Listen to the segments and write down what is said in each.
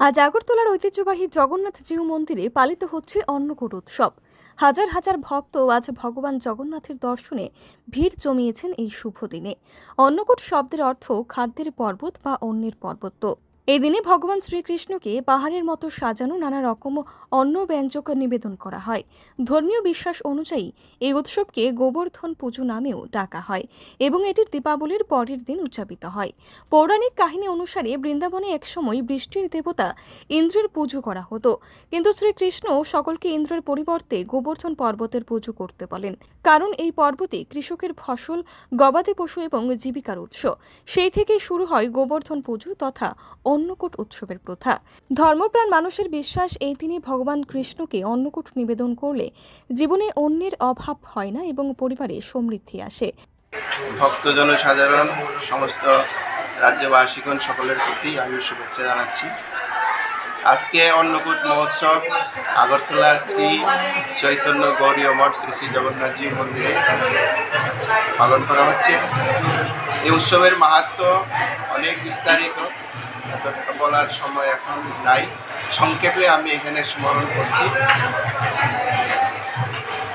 আজ আগরতলার ঐতিহ্যবাহী জগন্নাথ জিউ মন্দিরে পালিত হচ্ছে অন্নকূট উৎসব। হাজার হাজার ভক্ত আজ ভগবান জগন্নাথের দর্শনে ভিড় জমিয়েছেন এই শুভ দিনে। অন্নকূট শব্দের অর্থ খাদ্যের পর্বত বা অন্নের পর্বত। এই দিনে ভগবান শ্রীকৃষ্ণকে পাহাড়ের মতো সাজানো নানা রকম অন্ন ব্যঞ্জক নিবেদন করা হয়। ধর্মীয় বিশ্বাস অনুযায়ী এই উৎসবকে গোবর্ধন পুজো নামেও ডাকা হয় এবং এটির দীপাবলির পরের দিন উদযাপিত হয়। পৌরাণিক কাহিনী অনুসারে বৃন্দাবনে একসময় বৃষ্টির দেবতা ইন্দ্রের পুজো করা হতো, কিন্তু শ্রীকৃষ্ণ সকলকে ইন্দ্রের পরিবর্তে গোবর্ধন পর্বতের পুজো করতে বলেন, কারণ এই পর্বতে কৃষকের ফসল, গবাদি পশু এবং জীবিকার উৎস। সেই থেকেই শুরু হয় গোবর্ধন পুজো তথা অন্নকূট উৎসবের প্রথা। ধর্মপ্রাণ মানুষের বিশ্বাস, এই দিনে ভগবান কৃষ্ণকে অন্নকূট নিবেদন করলে জীবনে অন্যের অভাব হয় না এবং পরিবারে সমৃদ্ধি আসে। ভক্তজন সাধারণ সমস্ত রাজ্যবাসীগণ সকলের প্রতি আমি শুভেচ্ছা জানাচ্ছি। আজকে অন্নকূট মহোৎসব আগরতলা শ্রী চৈতন্য গৌরীয় মঠ শ্রী শ্রী জগন্নাথজি মন্দিরে পালন করা হচ্ছে। এই উৎসবের মাহাত্ম্য অনেক বিস্তারিত, বলার সময় এখন নাই, সংক্ষেপে আমি এখানে স্মরণ করছি।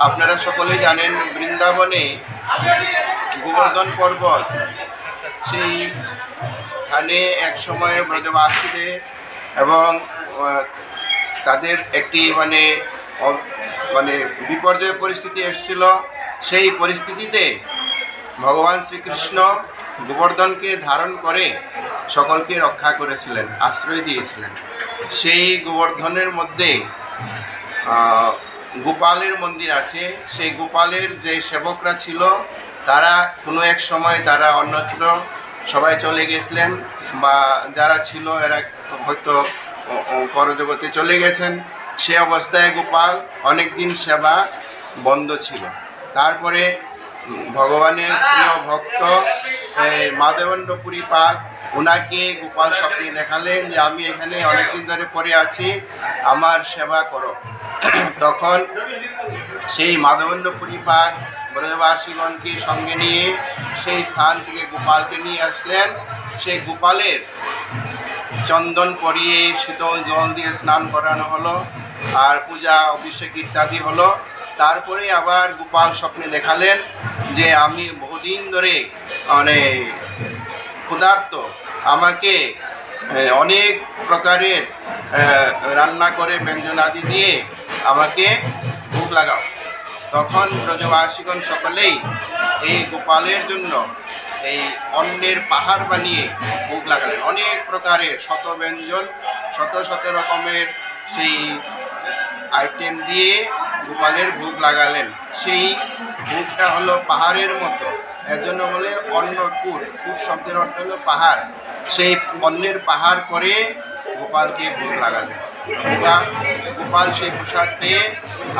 আপনারা সকলেই জানেন, বৃন্দাবনে গোবর্ধন পর্বত, সেইখানে এক সময় ব্রজবাসীদের এবং তাদের একটি মানে বিপর্যয় পরিস্থিতি এসেছিল। সেই পরিস্থিতিতে ভগবান শ্রীকৃষ্ণ গোবর্ধনকে ধারণ করে সকলকে রক্ষা করেছিলেন, আশ্রয় দিয়েছিলেন। সেই গোবর্ধনের মধ্যে গোপালের মন্দির আছে। সেই গোপালের যে সেবকরা ছিল, তারা কোনো এক সময় তারা অন্যত্র সবাই চলে গেছিলেন, বা যারা ছিল এরা হয়তো পরজগতে চলে গেছেন। সে অবস্থায় গোপাল অনেক দিন সেবা বন্ধ ছিল। তারপরে ভগবানের প্রিয় ভক্ত মাধবেন্দ্রপুরীপাদ ওনাকে গোপাল স্বপ্নে দেখালেন যে আমি এখানে অনেকদিন ধরে পড়ে আছি, আমার সেবা করো। তখন সেই মাধবেন্দ্রপুরীপাদ ব্রজবাসীগণকে সঙ্গে নিয়ে সেই স্থান থেকে গোপালকে নিয়ে আসলেন। সেই গোপালের চন্দন পরিয়ে শীতল জল দিয়ে স্নান করানো হলো, আর পূজা অভিষেক ইত্যাদি হলো। তারপরে আবার গোপাল স্বপ্নে দেখালেন যে আমি বহুদিন ধরে ক্ষুধার্ত, আমাকে অনেক প্রকারের রান্না করে ব্যঞ্জনাদি দিয়ে আমাকে ভোগ লাগাও। তখন ব্রজবাসীগণ সকলেই এই গোপালের জন্য এই অন্নের পাহাড় বানিয়ে ভোগ লাগালেন। অনেক প্রকারের শত ব্যঞ্জন, শত শত রকমের সেই আইটেম দিয়ে গোপালের ভোগ লাগালেন। সেই ভোগটা হলো পাহাড়ের মতো, এর জন্য বলে অন্নকূট। কূট শব্দের অর্থ হলো পাহাড়। সেই অন্নের পাহাড় করে গোপালকে ভোগ লাগালেন। গোপাল সেই প্রসাদ পেয়ে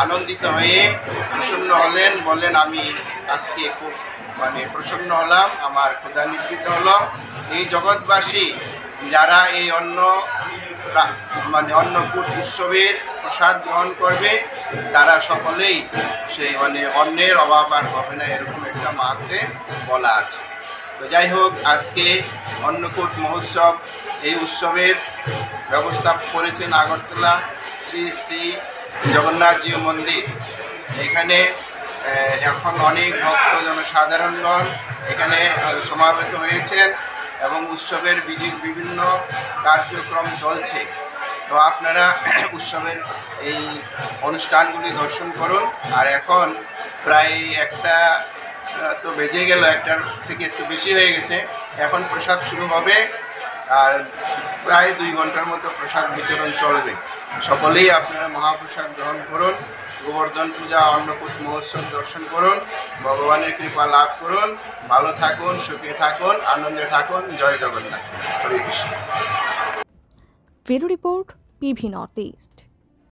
আনন্দিত হয়ে প্রসন্ন হলেন, বললেন আমি আজকে খুব প্রসন্ন হলাম, আমার ক্ষুধা নিবৃত্ত হলো। এই জগৎবাসী যারা এই অন্নকূট উৎসবের প্রসাদ গ্রহণ করবে, তারা সকলেই সেই অন্নের অভাব আর হবে না, এরকম একটা মাহাত্ম্যে বলা আছে। তো যাই হোক, আজকে অন্নকূট মহোৎসব, এই উৎসবের ব্যবস্থা করেছেন আগরতলা শ্রী শ্রী জগন্নাথজি মন্দির। এখানে এখন অনেক ভক্ত জনসাধারণগণ এখানে সমাবেত হয়েছেন এবং উৎসবের বিভিন্ন কার্যক্রম চলছে। তো আপনারা উৎসবের এই অনুষ্ঠানগুলি দর্শন করুন। আর এখন প্রায় একটা তো বেজে গেল, একটার থেকে একটু বেশি হয়ে গেছে। এখন প্রসাদ শুরু হবে, আর প্রায় 2 ঘন্টার মতো প্রসাদ বিতরণ চলবে। সকলেই আপনারা মহাপ্রসাদ গ্রহণ করুন, গোবর্ধন পূজা অন্নকূট মহোৎসব দর্শন করুন, ভগবানের কৃপা লাভ করুন, ভালো থাকুন, সুখে থাকুন, আনন্দে থাকুন। জয় জগন্নাথ। হরে Krishna. Bureau report, PV North east.